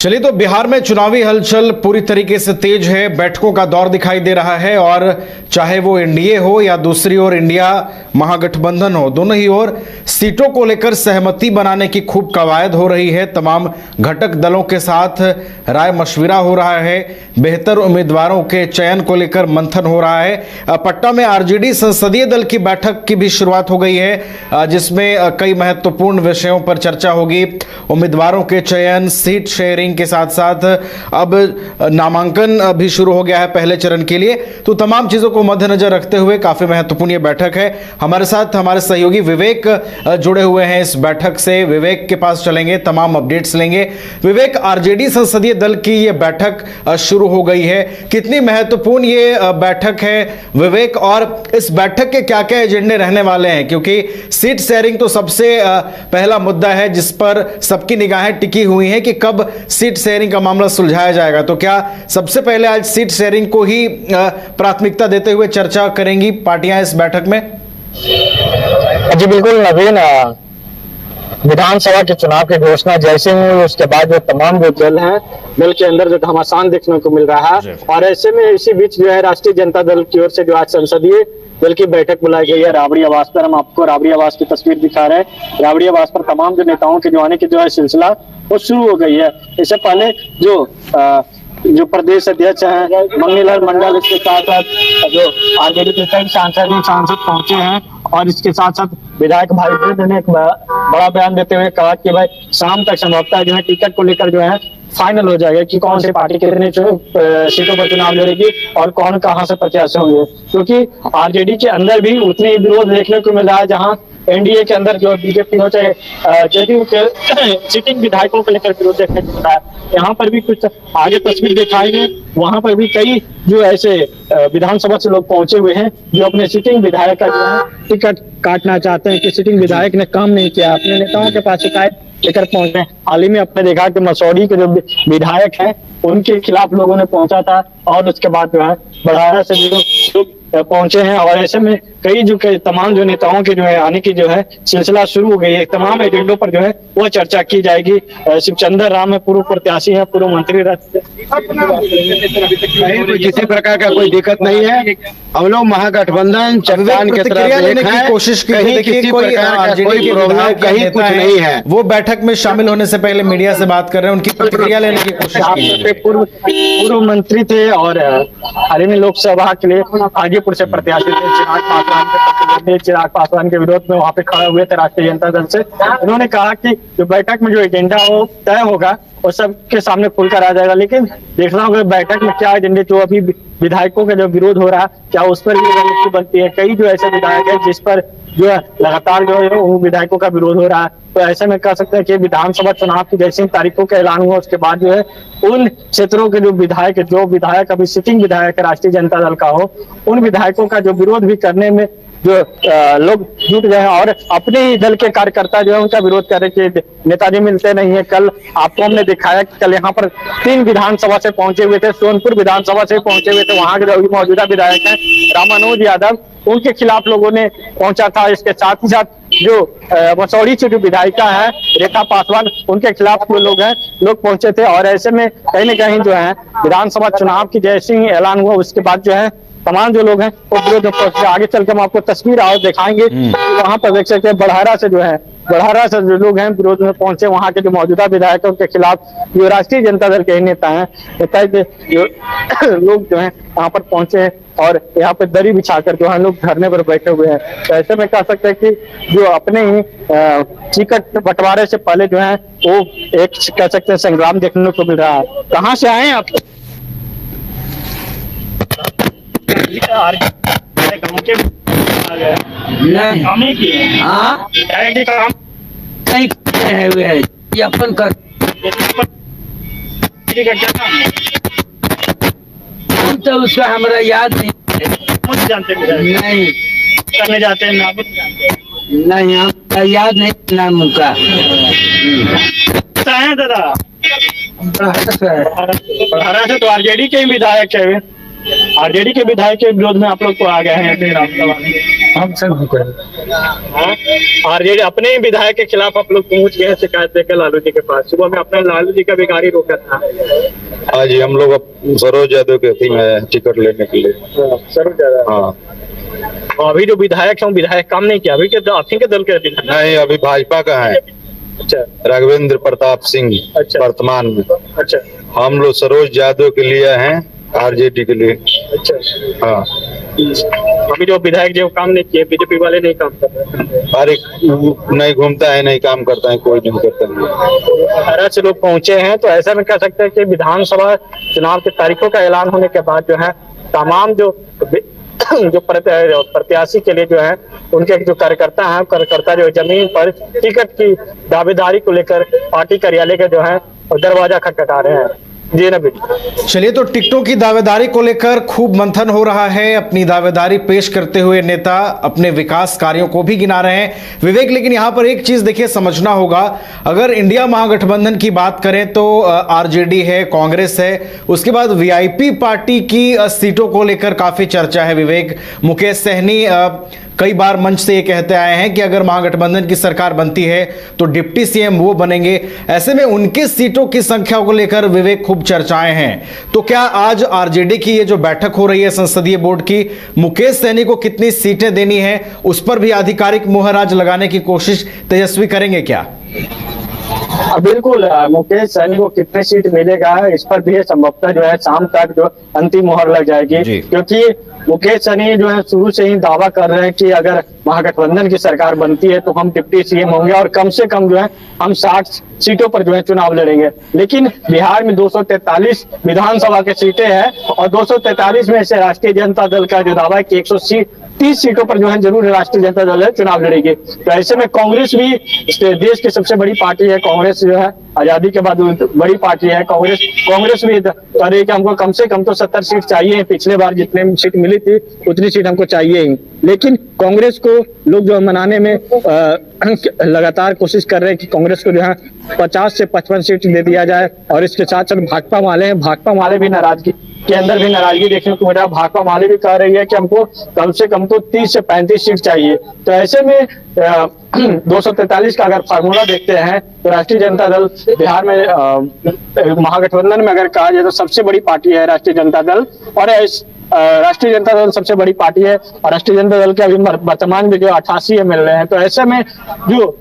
चलिए, तो बिहार में चुनावी हलचल पूरी तरीके से तेज है। बैठकों का दौर दिखाई दे रहा है और चाहे वो एनडीए हो या दूसरी ओर इंडिया महागठबंधन हो, दोनों ही ओर सीटों को लेकर सहमति बनाने की खूब कवायद हो रही है। तमाम घटक दलों के साथ राय मशविरा हो रहा है। बेहतर उम्मीदवारों के चयन को लेकर मंथन हो रहा है। पटना में आरजेडी संसदीय दल की बैठक की भी शुरुआत हो गई है, जिसमें कई महत्वपूर्ण विषयों पर चर्चा होगी। उम्मीदवारों के चयन, सीट शेयरिंग के साथ साथ अब नामांकन भी शुरू हो गया है पहले चरण के लिए। तो तमाम चीजों को मद्देनजर रखते हुए काफी महत्वपूर्ण ये बैठक है। हमारे साथ हमारे सहयोगी विवेक जुड़े हुए हैं इस बैठक से। विवेक के पास चलेंगे, तमाम अपडेट्स लेंगे। विवेक, आरजेडी संसदीय दल की ये बैठक शुरू हो गई है, कितनी महत्वपूर्ण ये बैठक है विवेक, और इस बैठक के क्या क्या एजेंडे रहने वाले हैं? क्योंकि सीट शेयरिंग तो सबसे पहला मुद्दा है जिस पर सबकी निगाहें टिकी हुई हैं कि कब सीट शेयरिंग का मामला सुलझाया जाएगा। तो क्या सबसे पहले आज सीट शेयरिंग को ही प्राथमिकता देते हुए चर्चा करेंगी पार्टियां इस बैठक में? जी बिल्कुल नवीन, विधानसभा के चुनाव की घोषणा जैसे ही उसके बाद जो तमाम जो दल हैं, दल के अंदर जो घमासान देखने को मिल रहा है, और ऐसे में इसी बीच जो है राष्ट्रीय जनता दल की ओर से जो आज संसदीय दल की बैठक बुलाई गई है राबड़ी आवास पर। हम आपको राबड़ी आवास की तस्वीर दिखा रहे हैं। राबड़ी आवास पर तमाम जो नेताओं के जो आने की जो है सिलसिला वो शुरू हो गई है। इससे पहले जो प्रदेश अध्यक्ष हैं मंगीलाल मंडल, इसके साथ साथ जो आरजेडी के कई सांसद पहुंचे हैं, और इसके साथ साथ विधायक भाई वृंद ने एक बड़ा बयान देते हुए कहा कि भाई शाम तक संभवतः जो है टिकट को लेकर जो है फाइनल हो जाएगा कि कौन सी पार्टी कितने सीटों पर चुनाव लड़ेगी और कौन कहां से प्रत्याशी होंगे। क्योंकि आरजेडी के अंदर भी उतने ही विरोध देखने को मिल रहा है, जहां एनडीए के अंदर जो बीजेपी हो चाहे जेडीयू के सिटिंग विधायकों को लेकर विरोध देखने को मिल रहा है। यहाँ पर भी कुछ आगे तस्वीर दिखाएंगे, वहां पर भी कई जो ऐसे विधानसभा से लोग पहुंचे हुए हैं जो अपने सिटिंग विधायक का जो है टिकट काटना चाहते हैं कि सिटिंग विधायक ने काम नहीं किया, अपने नेताओं के पास शिकायत लेकर पहुंचे। हाल ही में आपने देखा कि मसौड़ी के जो विधायक हैं उनके खिलाफ लोगों ने पहुंचा था, और उसके बाद जो है बढ़ाया से लोग पहुंचे हैं, और ऐसे में कई तमाम जो नेताओं के जो है आने की जो है सिलसिला शुरू हो गई है। तमाम एजेंडों पर जो है वो चर्चा की जाएगी। शिवचंद्र राम है, पूर्व प्रत्याशी है, पूर्व मंत्री रहते। किसी प्रकार का कोई दिक्कत नहीं है। हम लोग महागठबंधन चट्टान की तरफ लेने की कोशिश की, कोई आरजेडी के विधायक कहीं कुछ नहीं है। वो बैठक में शामिल होने से पहले मीडिया से बात कर रहे हैं, उनकी प्रतिक्रिया लेने की कोशिश की। पूर्व मंत्री थे और हाल ही में लोकसभा के लिए हाजीपुर से प्रत्याशी थे। चिराग पासवान के विरोध में वहां पे खड़े हुए थे राष्ट्रीय जनता दल से। उन्होंने कहा कि जो बैठक में जो एजेंडा वो तय होगा और सबके सामने खुलकर आ जाएगा, लेकिन देखना होगा बैठक में क्या एजेंडे जो अभी विधायकों का जो विरोध हो रहा है क्या उस पर भी रणनीति बनती है। कई जो ऐसे विधायक है जिस पर जो है लगातार जो है वो विधायकों का विरोध हो रहा है। तो ऐसे में कह सकते हैं कि विधानसभा चुनाव की जैसे तारीखों का ऐलान हुआ उसके बाद जो है उन क्षेत्रों के जो विधायक अभी सिटिंग विधायक राष्ट्रीय जनता दल का हो, उन विधायकों का जो विरोध भी करने में जो लोग जुट गए हैं, और अपने ही दल के कार्यकर्ता जो है उनका विरोध कर रहे कि नेताजी मिलते नहीं है। कल आपको हमने दिखाया कि कल यहाँ पर 3 विधानसभा से पहुंचे हुए थे, सोनपुर विधानसभा से पहुंचे हुए थे। वहां के जो मौजूदा विधायक हैं रामानुज यादव, उनके खिलाफ लोगों ने पहुंचा था। इसके साथ ही साथ जो मसौड़ी से जो विधायिका है रेखा पासवान, उनके खिलाफ लोग पहुंचे थे। और ऐसे में कहीं न कहीं जो है विधानसभा चुनाव की जैसे ही ऐलान हुआ उसके बाद जो है तमाम जो लोग हैं वो विरोध में पहुंचे। आगे चल के हम आपको तस्वीर और दिखाएंगे। वहां पर देख सकते हैं बढ़ारा से जो लोग हैं विरोध में पहुंचे। वहां के जो मौजूदा विधायकों के खिलाफ जो राष्ट्रीय जनता दल के नेता हैं, जो लोग जो है वहां पर पहुंचे हैं, और यहाँ पे दरी बिछाकर जो है लोग धरने पर बैठे हुए हैं। तो ऐसे में कह सकते हैं कि जो अपने ही टिकट बंटवारे से पहले जो है वो एक कह सकते हैं संग्राम देखने को मिल रहा है। कहाँ से आए आप? काम नहीं किए। हाँ कहीं है हुए है ये अपन कर तो उसका हमारा याद नहीं मुझे जानते नहीं करने जाते हैं ना नहीं हम याद नहीं नाम उनका है दादा। बढ़ारा से तो आरजेडी के विधायक है, आरजेडी के विधायक के विरोध में आप लोग को आ गए हैं। हम सब भी करेंगे। आरजेडी अपने ही विधायक के खिलाफ आप लोग पहुंच गए हैं शिकायत देकर लालू जी के पास। सुबह में अपने लालू जी का भी गाड़ी रोका था। हाँ जी, हम लोग अब सरोज यादव के थी में टिकट लेने के लिए। सर ज्यादा हाँ, अभी जो विधायक है वो विधायक काम नहीं किया अभी के आप ही के दल के विधायक। नहीं अभी भाजपा का है अच्छा राघवेंद्र प्रताप सिंह अच्छा। वर्तमान में। अच्छा हम लोग सरोज यादव के लिए हैं, आरजेडी के लिए। अच्छा। हाँ, अभी जो विधायक जो काम नहीं किए बीजेपी वाले नहीं काम कर रहे। अरे नहीं घूमता है, नहीं काम करता है, कोई नहीं करता है। 18 से लोग पहुंचे हैं तो ऐसा में कह सकते हैं कि विधानसभा चुनाव की तारीखों का ऐलान होने के बाद जो है तमाम जो प्रत्याशी के लिए जो है उनके जो कार्यकर्ता जो जमीन पर टिकट की दावेदारी को लेकर पार्टी कार्यालय के जो है दरवाजा खटखटा रहे हैं। जी ना बेटी। चलिए, तो टिकटों की दावेदारी को लेकर खूब मंथन हो रहा है। अपनी दावेदारी पेश करते हुए नेता अपने विकास कार्यों को भी गिना रहे हैं विवेक। लेकिन यहां पर एक चीज देखिए समझना होगा, अगर इंडिया महागठबंधन की बात करें तो आरजेडी है, कांग्रेस है, उसके बाद वीआईपी पार्टी की सीटों को लेकर काफी चर्चा है विवेक। मुकेश सहनी कई बार मंच से ये कहते आए हैं कि अगर महागठबंधन की सरकार बनती है तो डिप्टी सीएम वो बनेंगे। ऐसे में उनकी सीटों की संख्या को लेकर विवेक खूब चर्चाएं हैं। तो क्या आज आरजेडी की ये जो बैठक हो रही है संसदीय बोर्ड की, मुकेश सहनी को कितनी सीटें देनी है उस पर भी आधिकारिक मुहर आज लगाने की कोशिश तेजस्वी करेंगे क्या? बिल्कुल, मुकेश सहनी को कितने सीट मिलेगा इस पर भी संभवतः जो है शाम तक जो अंतिम मुहर लग जाएगी। क्योंकि मुकेश सहनी जो है शुरू से ही दावा कर रहे हैं कि अगर महागठबंधन की सरकार बनती है तो हम डिप्टी सीएम होंगे और कम से कम जो है हम 60 सीटों पर जो है चुनाव लड़ेंगे। लेकिन बिहार में 243 विधानसभा की सीटें हैं और 243 में से राष्ट्रीय जनता दल का जो दावा है कि 130 सीटों पर जो है जरूर राष्ट्रीय जनता दल चुनाव लड़ेगी। तो ऐसे में कांग्रेस भी देश की सबसे बड़ी पार्टी है। कांग्रेस जो है आजादी के बाद बड़ी पार्टी है। कांग्रेस भी कह रही है कि हमको कम से कम तो 70 सीट चाहिए। पिछले बार जितने सीट मिली थी उतनी सीट हमको चाहिए ही। लेकिन कांग्रेस को लोग जो मनाने में लगातार कोशिश कर रहे हैं कि कांग्रेस को जो है 50 से 55 सीट दे दिया जाए। और इसके साथ साथ भाकपा वाले भी नाराजगी के अंदर भी नाराजगी देखने को मिल रहा है। भाकपा वाले भी कह रही है कि हमको कम से कम तो 30 से 35 सीट चाहिए। तो ऐसे में 243 का अगर फार्मूला देखते हैं तो राष्ट्रीय जनता दल बिहार में महागठबंधन में अगर कहा जाए तो सबसे बड़ी पार्टी है राष्ट्रीय जनता दल। और राष्ट्रीय जनता दल सबसे बड़ी पार्टी है और राष्ट्रीय जनता दल के अभी वर्तमान में जो 88 मिल रहे हैं। तो ऐसे में जो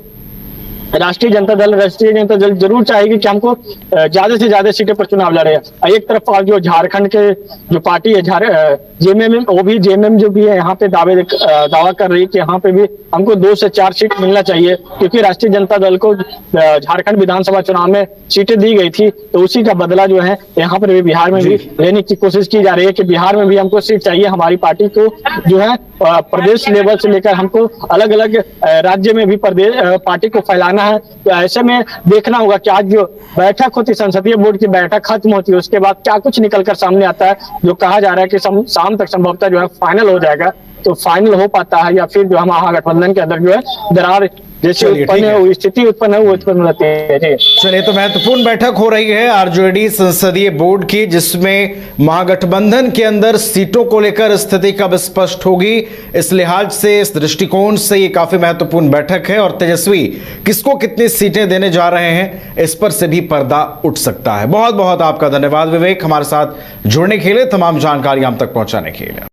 राष्ट्रीय जनता दल जरूर चाहेगी कि हमको ज्यादा से ज्यादा सीटों पर चुनाव लड़े। एक तरफ जो झारखंड के जो पार्टी है जेएमएम, वो भी जेएमएम जो भी है यहाँ पे दावा कर रही है कि यहाँ पे भी हमको 2 से 4 सीट मिलना चाहिए। क्योंकि राष्ट्रीय जनता दल को झारखंड विधानसभा चुनाव में सीटें दी गई थी तो उसी का बदला जो है यहाँ पर भी बिहार में भी लेने की कोशिश की जा रही है कि बिहार में भी हमको सीट चाहिए। हमारी पार्टी को जो है प्रदेश लेवल से लेकर हमको अलग अलग राज्य में भी पार्टी को फैलाना है। तो ऐसे में देखना होगा कि आज जो बैठक होती संसदीय बोर्ड की बैठक खत्म होती है उसके बाद क्या कुछ निकलकर सामने आता है। जो कहा जा रहा है कि शाम तक संभवतः जो है फाइनल हो जाएगा। तो फाइनल हो पाता है या फिर जो हम महागठबंधन के अंदर जो है दरार जैसे स्थिति उत्पन्न रहती है। चलिए, तो महत्वपूर्ण बैठक हो रही है आरजेडी संसदीय बोर्ड की, जिसमें महागठबंधन के अंदर सीटों को लेकर स्थिति कब स्पष्ट होगी, इस लिहाज से, इस दृष्टिकोण से ये काफी महत्वपूर्ण बैठक है। और तेजस्वी किसको कितनी सीटें देने जा रहे हैं इस पर से भी पर्दा उठ सकता है। बहुत बहुत आपका धन्यवाद विवेक, हमारे साथ जुड़ने के लिए, तमाम जानकारी हम तक पहुंचाने के लिए।